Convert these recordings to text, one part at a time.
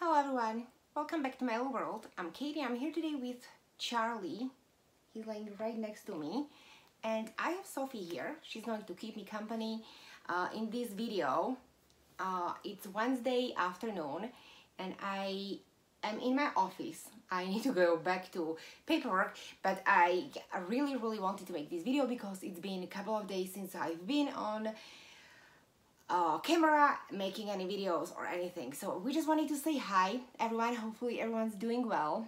Hello everyone, welcome back to my little world. I'm Katie. I'm here today with Charlie. He's laying right next to me. And I have Sophie here. She's going to keep me company in this video. It's Wednesday afternoon and I am in my office. I need to go back to paperwork, but I really wanted to make this video because it's been a couple of days since I've been on camera making any videos or anything. So we just wanted to say hi everyone. Hopefully everyone's doing well.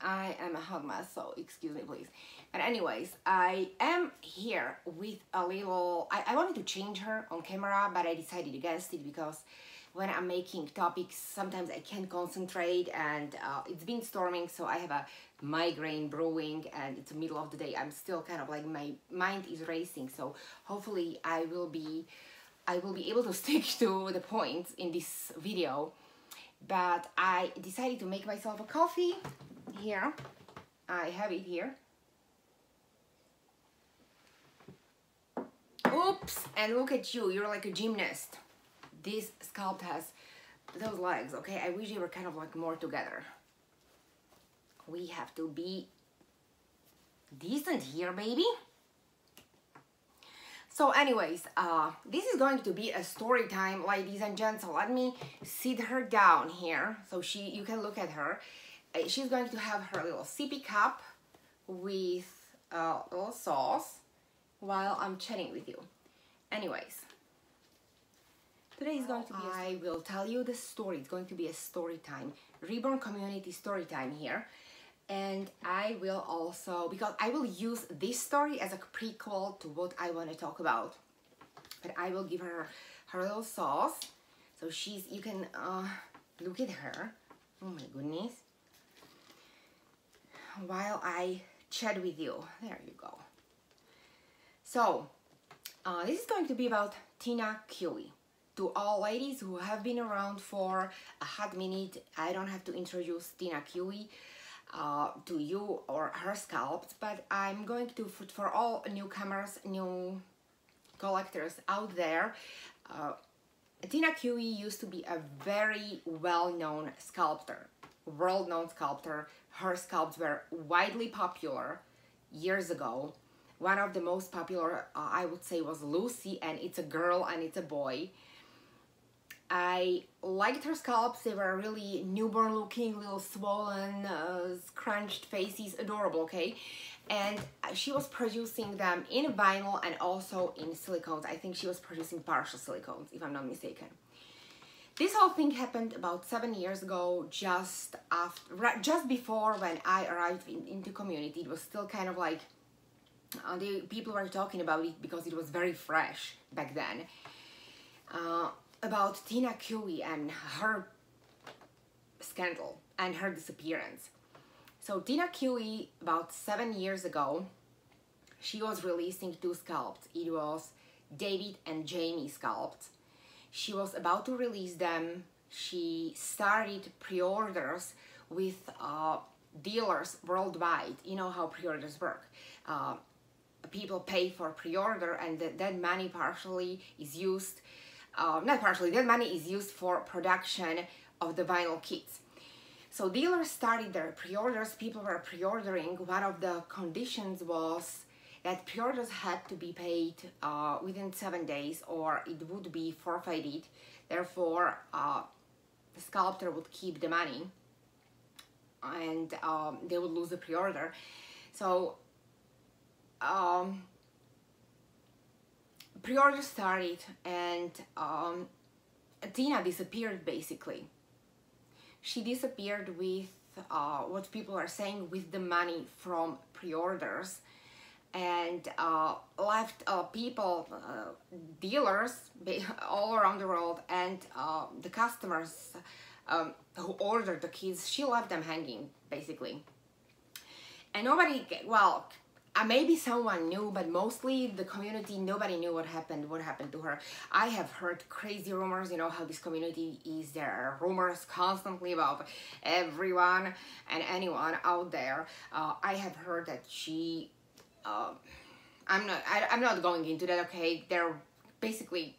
I am a hot mess, so excuse me please. But anyways, I am here with a little, I wanted to change her on camera, but I decided against it because when I'm making topics sometimes I can't concentrate, and it's been storming, so I have a migraine brewing and it's the middle of the day. I'm still kind of like, my mind is racing, so hopefully I will be able to stick to the points in this video. But I decided to make myself a coffee. Here, I have it here. Oops, and look at you, you're like a gymnast. This sculpt has those legs, okay? I wish they were kind of like more together. We have to be decent here, baby. So anyways, this is going to be a story time, ladies and gents. So let me sit her down here so you can look at her. She's going to have her little sippy cup with a little sauce while I'm chatting with you. Anyways, today is going to be I will tell you the story. It's going to be a story time, Reborn Community story time here. And I will also, because I will use this story as a prequel to what I want to talk about. But I will give her her little sauce. So you can look at her. Oh my goodness. While I chat with you. There you go. So, this is going to be about Tina Kewy. To all ladies who have been around for a hot minute, I don't have to introduce Tina Kewy to you or her sculpts, but I'm going to, for all newcomers, new collectors out there, Tina Kewy used to be a very well-known sculptor, world-known sculptor. Her sculpts were widely popular years ago. One of the most popular, I would say, was Lucy, and it's a girl and it's a boy. I liked her sculpts. They were really newborn looking, little swollen, scrunched faces, adorable, okay? And she was producing them in vinyl and also in silicones. I think she was producing partial silicones, if I'm not mistaken. This whole thing happened about 7 years ago, just before when I arrived into community. It was still kind of like, the people were talking about it because it was very fresh back then. About Tina Kewy and her scandal and her disappearance. So Tina Kewy, about 7 years ago, she was releasing two sculpts. It was David and Jamie sculpts. She was about to release them. She started pre-orders with dealers worldwide. You know how pre-orders work. People pay for pre-order, and that money partially is used, not partially, that money is used for production of the vinyl kits. So dealers started their pre-orders, people were pre-ordering. One of the conditions was that pre-orders had to be paid within 7 days or it would be forfeited. Therefore, the sculptor would keep the money and they would lose the pre-order. So pre-order started and Tina disappeared basically. She disappeared with what people are saying, with the money from pre-orders, and left people, dealers all around the world, and the customers who ordered the kits, she left them hanging basically. And nobody, well, maybe someone knew, but mostly the community, nobody knew what happened to her. I have heard crazy rumors. You know how this community is. There are rumors constantly about everyone and anyone out there. I have heard that she, I'm not going into that, okay? There are basically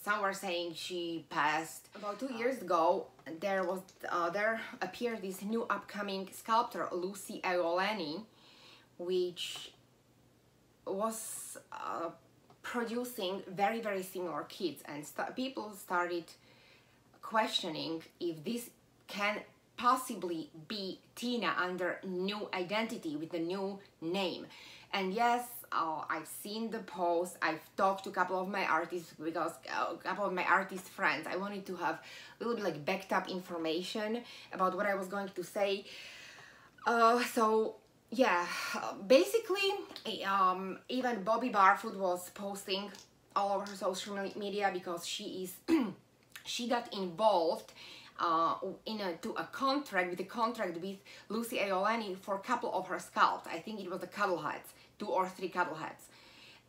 some were saying she passed. About 2 years ago, there appeared this new upcoming sculptor, Lucy Aolani, which was producing very, very similar kits, and people started questioning if this can possibly be Tina under new identity with a new name. And yes, I've seen the post. I've talked to a couple of my artists, because a couple of my artist friends, I wanted to have a little bit like backed up information about what I was going to say. So yeah, basically even Bobby Barfoot was posting all over her social media, because she got involved to a contract with Lucy Aolani for a couple of her sculpts. I think it was the cuddle heads, 2 or 3 cuddle heads,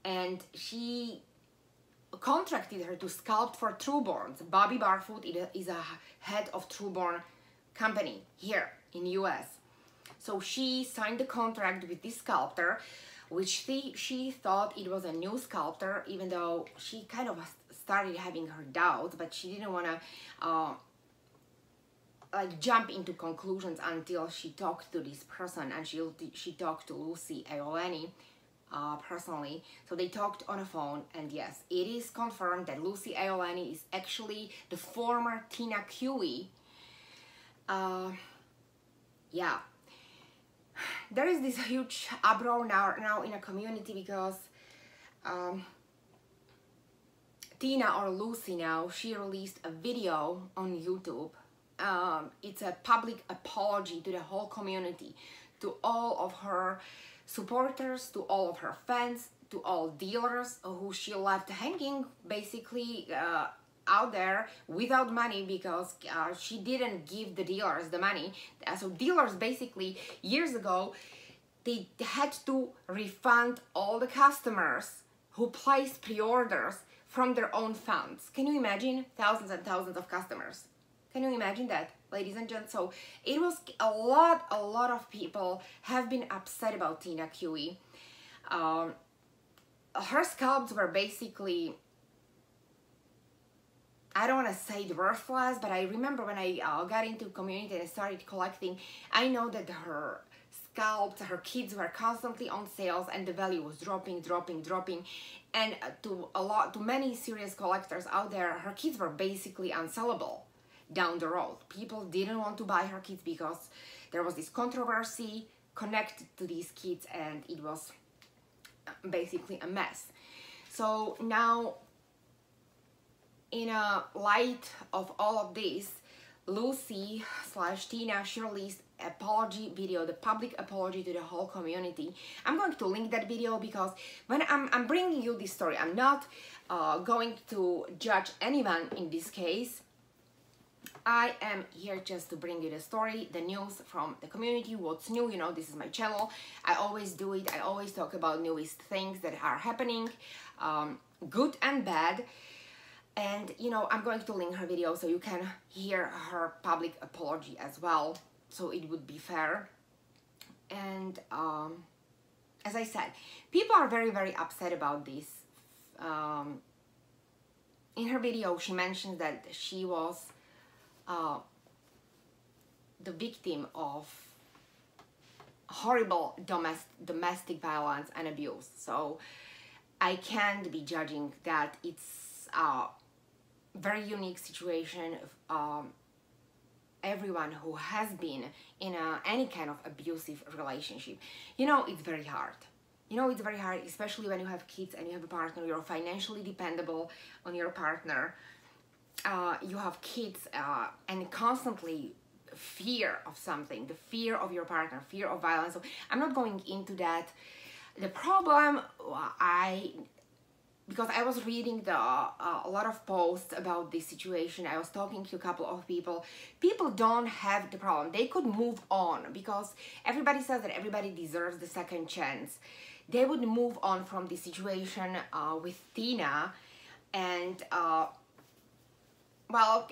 and she contracted her to sculpt for Trueborns. Bobby Barfoot is a head of Trueborn company here in US. So she signed the contract with this sculptor, which she thought it was a new sculptor, even though she kind of started having her doubts, but she didn't want to like jump into conclusions until she talked to this person, and she talked to Lucy Aolani personally. So they talked on a phone, and yes, it is confirmed that Lucy Aolani is actually the former Tina Kewy. Yeah, there is this huge uproar now in a community, because Tina, or Lucy now, she released a video on YouTube. It's a public apology to the whole community, to all of her supporters, to all of her fans, to all dealers who she left hanging basically out there without money, because she didn't give the dealers the money. So dealers basically years ago, they had to refund all the customers who placed pre-orders from their own funds. Can you imagine? Thousands and thousands of customers. Can you imagine that, ladies and gents? So it was a lot of people have been upset about Tina Kewy. Her sculpts were basically, I don't want to say worthless, but I remember when I got into community and I started collecting, I know that her sculpts, her kits were constantly on sales, and the value was dropping. And to many serious collectors out there, her kits were basically unsellable down the road. People didn't want to buy her kits because there was this controversy connected to these kits, and it was basically a mess. So now, in a light of all of this, Lucy/Tina, she released apology video, the public apology to the whole community. I'm going to link that video, because when I'm bringing you this story, I'm not going to judge anyone in this case. I am here just to bring you the story, the news from the community, what's new. You know, this is my channel. I always do it. I always talk about newest things that are happening, good and bad. And, you know, I'm going to link her video so you can hear her public apology as well, so it would be fair. And as I said, people are very, very upset about this. In her video, she mentioned that she was the victim of horrible domestic violence and abuse. So I can't be judging that. It's a very unique situation. Everyone who has been in any kind of abusive relationship, you know, it's very hard. You know, it's very hard, especially when you have kids and you have a partner. You're financially dependable on your partner. You have kids and constantly fear of something, the fear of your partner, fear of violence. So I'm not going into that. The problem, because I was reading a lot of posts about this situation, I was talking to a couple of people. People don't have the problem. They could move on, because everybody says that everybody deserves the second chance. They would move on from the situation with Tina, and well,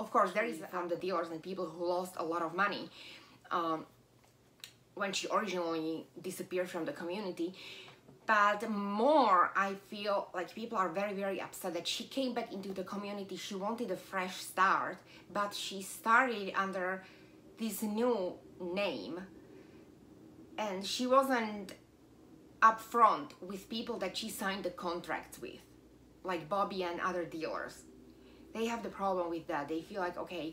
of course, there is from the dealers and people who lost a lot of money when she originally disappeared from the community. But more, I feel like people are very, very upset that she came back into the community. She wanted a fresh start, but she started under this new name, and she wasn't upfront with people that she signed the contracts with, like Bobby and other dealers. They have the problem with that. They feel like, okay,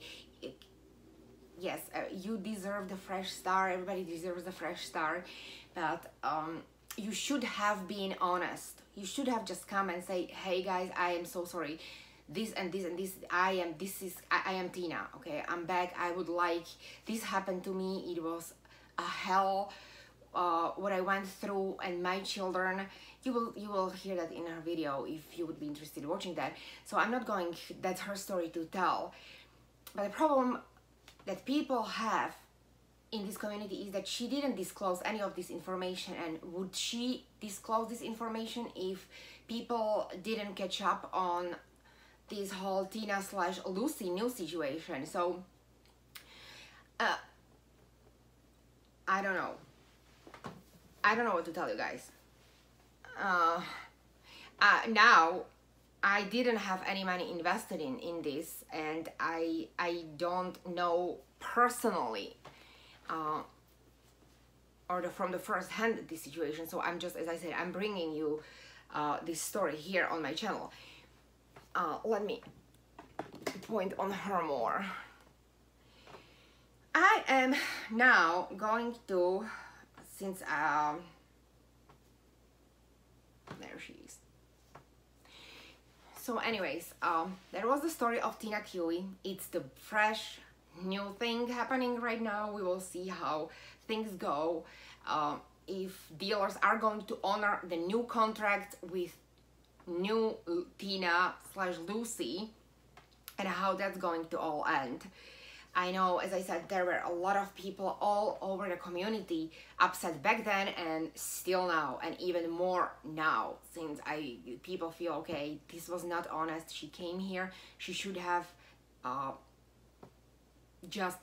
yes, you deserve the fresh start. Everybody deserves the fresh start, but you should have been honest. You should have just come and say, hey guys, I am so sorry. This and this and this, I am Tina, okay? I'm back. I would like, this happened to me. It was a hell, what I went through, and my children. You will hear that in her video if you would be interested in watching that. So I'm not going, that's her story to tell. But the problem that people have in this community is that she didn't disclose any of this information. And would she disclose this information if people didn't catch up on this whole Tina / Lucy new situation? So I don't know what to tell you guys. Now I didn't have any money invested in this, and I don't know personally or from the first hand this situation. So I'm just, as I said, I'm bringing you this story here on my channel. Let me point on her more. I am now going to, since there she is. So anyways, there was the story of Tina Kewy. It's the fresh new thing happening right now. We will see how things go, if dealers are going to honor the new contract with new Tina / Lucy, and how that's going to all end. I know, as I said, there were a lot of people all over the community upset back then, and still now, and even more now, since people feel, okay, this was not honest. She came here, she should have just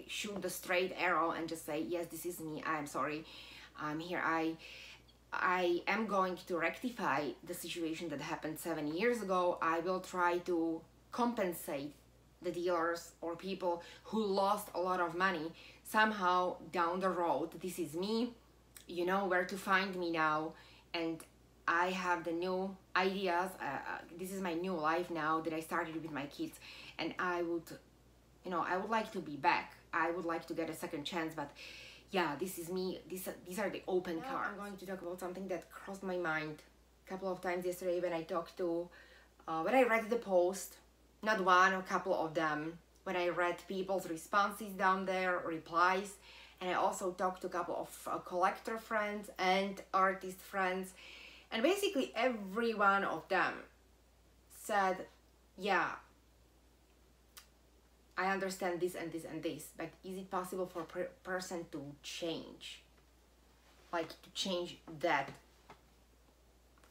shoot the straight arrow and just say, yes, this is me, I am sorry, I'm here, I am going to rectify the situation that happened 7 years ago. I will try to compensate the dealers or people who lost a lot of money somehow down the road. This is me, you know where to find me now, and I have the new ideas. This is my new life now that I started with my kids, and I would like to be back. I would like to get a second chance, but yeah, this is me. These are the open cards. I'm going to talk about something that crossed my mind a couple of times yesterday when I talked to, when I read the post, not one, a couple of them, when I read people's responses down there, replies, and I also talked to a couple of collector friends and artist friends, and basically every one of them said, yeah, I understand this and this and this, but is it possible for a person to change? Like, to change that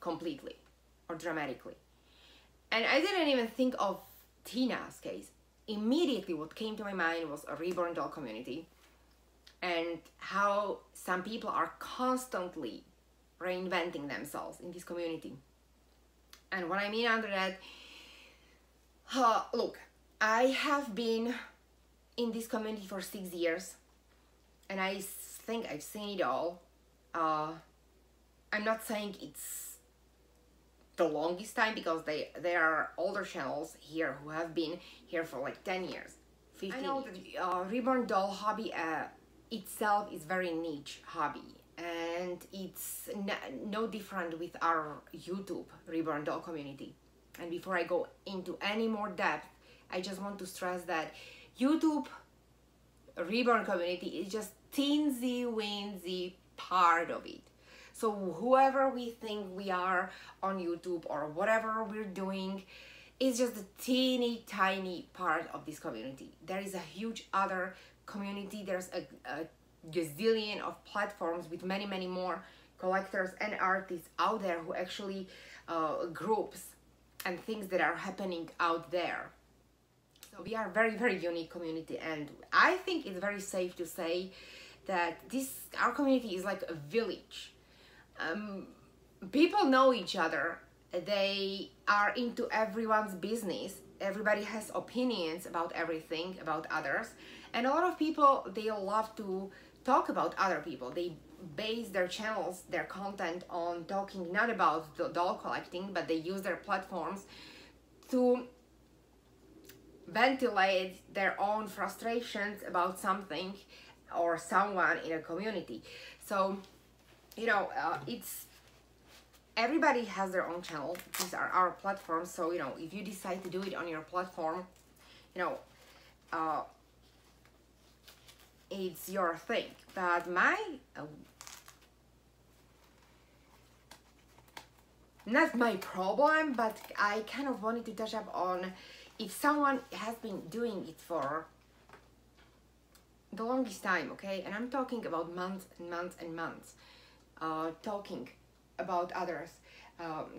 completely or dramatically? And I didn't even think of Tina's case. Immediately what came to my mind was a Reborn doll community, and how some people are constantly reinventing themselves in this community. And what I mean under that, look, I have been in this community for 6 years, and I think I've seen it all. I'm not saying it's the longest time, because there are older channels here who have been here for like 10 years, 15 years. I know that Reborn doll hobby itself is very niche hobby, and it's no different with our YouTube Reborn doll community. And before I go into any more depth, I just want to stress that YouTube Reborn community is just teensy-weensy part of it. So whoever we think we are on YouTube or whatever we're doing is just a teeny tiny part of this community. There is a huge other community. There's a gazillion of platforms with many more collectors and artists out there who actually groups and things that are happening out there. So we are a very unique community, and I think it's very safe to say that our community is like a village. people know each other. They are into everyone's business. Everybody has opinions about everything, about others. And a lot of people, they love to talk about other people. They base their channels, their content on talking not about the doll collecting, but they use their platforms to ventilate their own frustrations about something or someone in a community. So, you know, it's everybody has their own channel. These are our platforms. So, you know, if you decide to do it on your platform, you know, it's your thing. But my not my problem, but I kind of wanted to touch up on if someone has been doing it for the longest time, okay, and I'm talking about months and months and months, talking about others,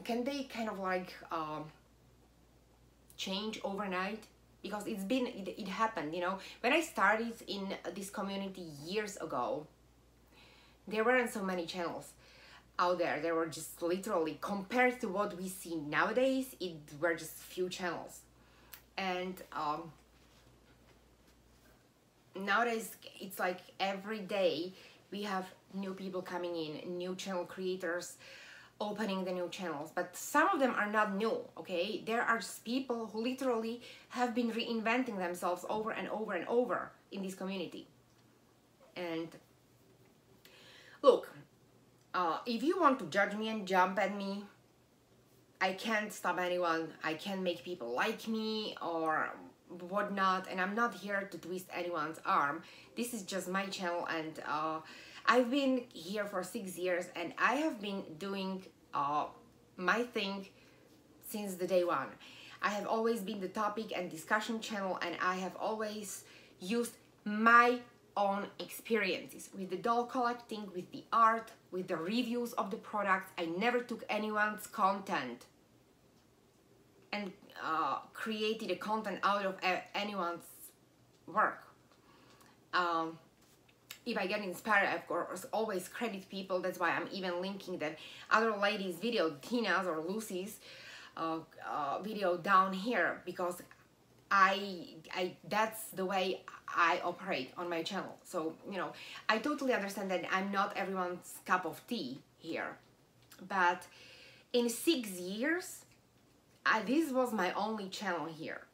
can they kind of like change overnight? Because it happened, you know. When I started in this community years ago, there weren't so many channels out there. There were just literally, compared to what we see nowadays, it were just few channels. And nowadays it's like every day we have new people coming in, new channel creators opening the new channels, but some of them are not new, okay? There are just people who literally have been reinventing themselves over and over and over in this community. And look, if you want to judge me and jump at me, I can't stop anyone. I can't make people like me or whatnot, and I'm not here to twist anyone's arm. This is just my channel, and I've been here for 6 years, and I have been doing my thing since the day one. I have always been the topic and discussion channel, and I have always used my own experiences with the doll collecting, with the art, with the reviews of the products. I never took anyone's content and created a content out of anyone's work. If I get inspired, I of course always credit people. That's why I'm even linking that other lady's video, Tina's or Lucy's video down here, because that's the way I operate on my channel. So, you know, I totally understand that I'm not everyone's cup of tea here, but in 6 years, this was my only channel here,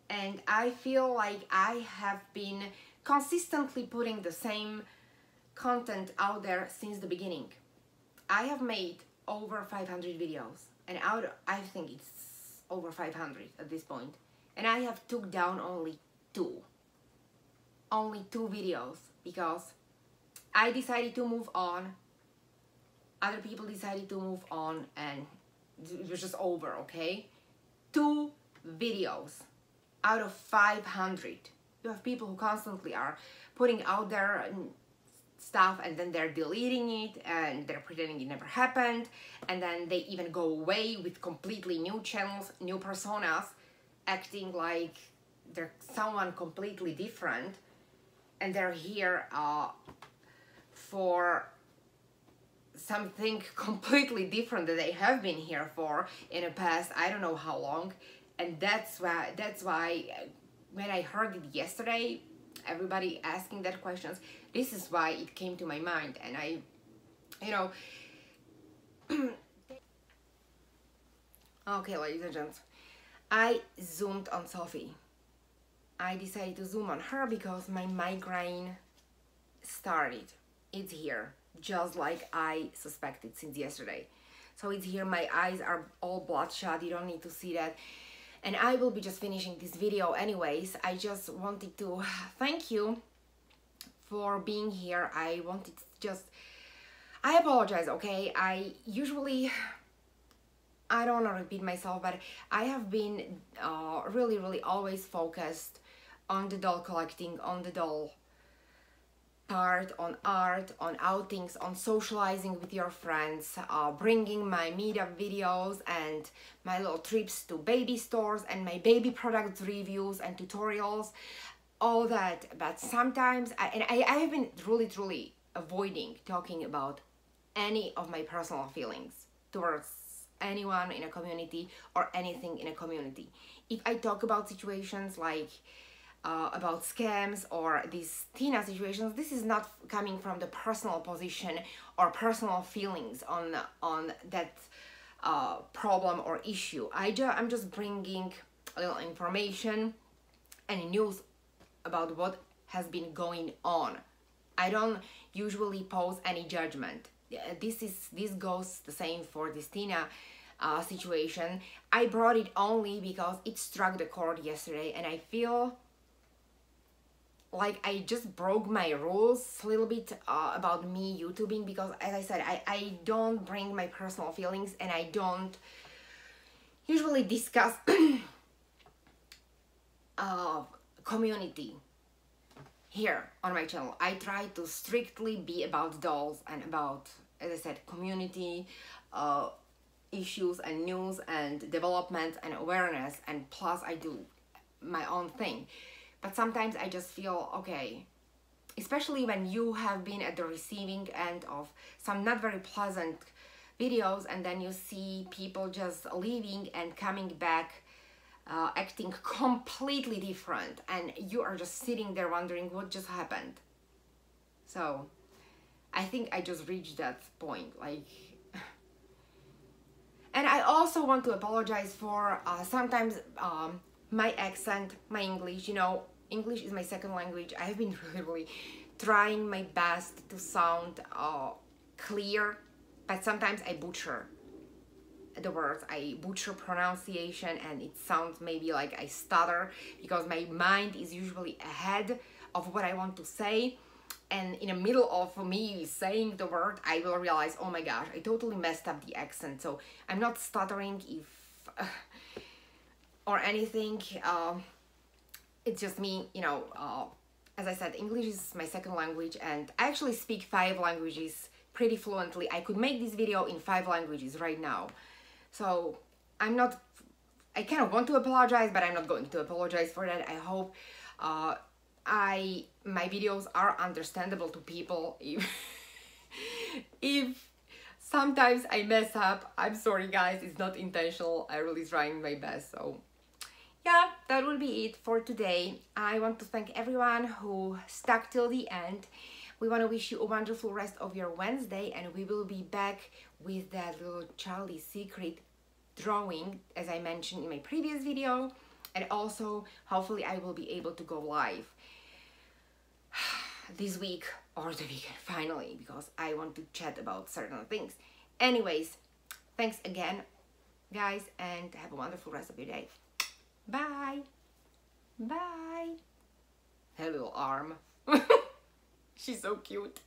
and I feel like I have been consistently putting the same content out there since the beginning. I have made over 500 videos, and I think it's over 500 at this point, and I have took down only two videos because I decided to move on, other people decided to move on, and it was just over, okay? 2 videos out of 500. You have people who constantly are putting out their stuff, and then they're deleting it, and they're pretending it never happened, and then they even go away with completely new channels, new personas, acting like they're someone completely different, and they're here for something completely different that they have been here for in the past I don't know how long. And that's why when I heard it yesterday, everybody asking that questions, this is why it came to my mind. And I, you know, okay, ladies and gents, I zoomed on Sophie. I decided to zoom on her because my migraine started. It's here, just like I suspected since yesterday. So it's here, my eyes are all bloodshot, you don't need to see that. And I will be just finishing this video anyways. I just wanted to thank you for being here. I wanted to just, I apologize, okay? I don't want to repeat myself, but I have been really always focused on the doll collecting, on the doll part, on art, on outings, on socializing with your friends, bringing my meetup videos and my little trips to baby stores and my baby products reviews and tutorials, all that. But sometimes, I have been truly avoiding talking about any of my personal feelings towards anyone in a community or anything in a community. If I talk about situations like about scams or these Tina situations, this is not coming from the personal position or personal feelings on that problem or issue. I'm just bringing a little information and news about what has been going on. I don't usually pose any judgment. This goes the same for this Tina situation. I brought it only because it struck the chord yesterday, and I feel like I just broke my rules a little bit about me YouTubing, because as I said, I don't bring my personal feelings, and I don't usually discuss community here on my channel. I try to strictly be about dolls and about, as I said, community issues and news and development and awareness, and plus I do my own thing. But sometimes I just feel, okay, especially when you have been at the receiving end of some not very pleasant videos, and then you see people just leaving and coming back acting completely different, and you are just sitting there wondering what just happened. So I think I just reached that point, like. And I also want to apologize for sometimes my accent, my English. You know, English is my second language. I have been really trying my best to sound clear, but sometimes I butcher the words. I butcher pronunciation, and it sounds maybe like I stutter, because my mind is usually ahead of what I want to say, and in the middle of me saying the word, I will realize, oh my gosh, I totally messed up the accent. So I'm not stuttering if or anything. It's just me, you know. As I said, English is my second language, and I actually speak 5 languages pretty fluently. I could make this video in 5 languages right now. So I kind of want to apologize, but I'm not going to apologize for that. I hope my videos are understandable to people. If sometimes I mess up, I'm sorry guys, it's not intentional. I'm really trying my best. So yeah, that will be it for today. I want to thank everyone who stuck till the end. We want to wish you a wonderful rest of your Wednesday, and we will be back with that little Charlie secret drawing, as I mentioned in my previous video, and also hopefully I will be able to go live this week or the weekend finally, because I want to chat about certain things. Anyways, thanks again guys, and have a wonderful rest of your day. Bye. Bye. Her little arm. She's so cute.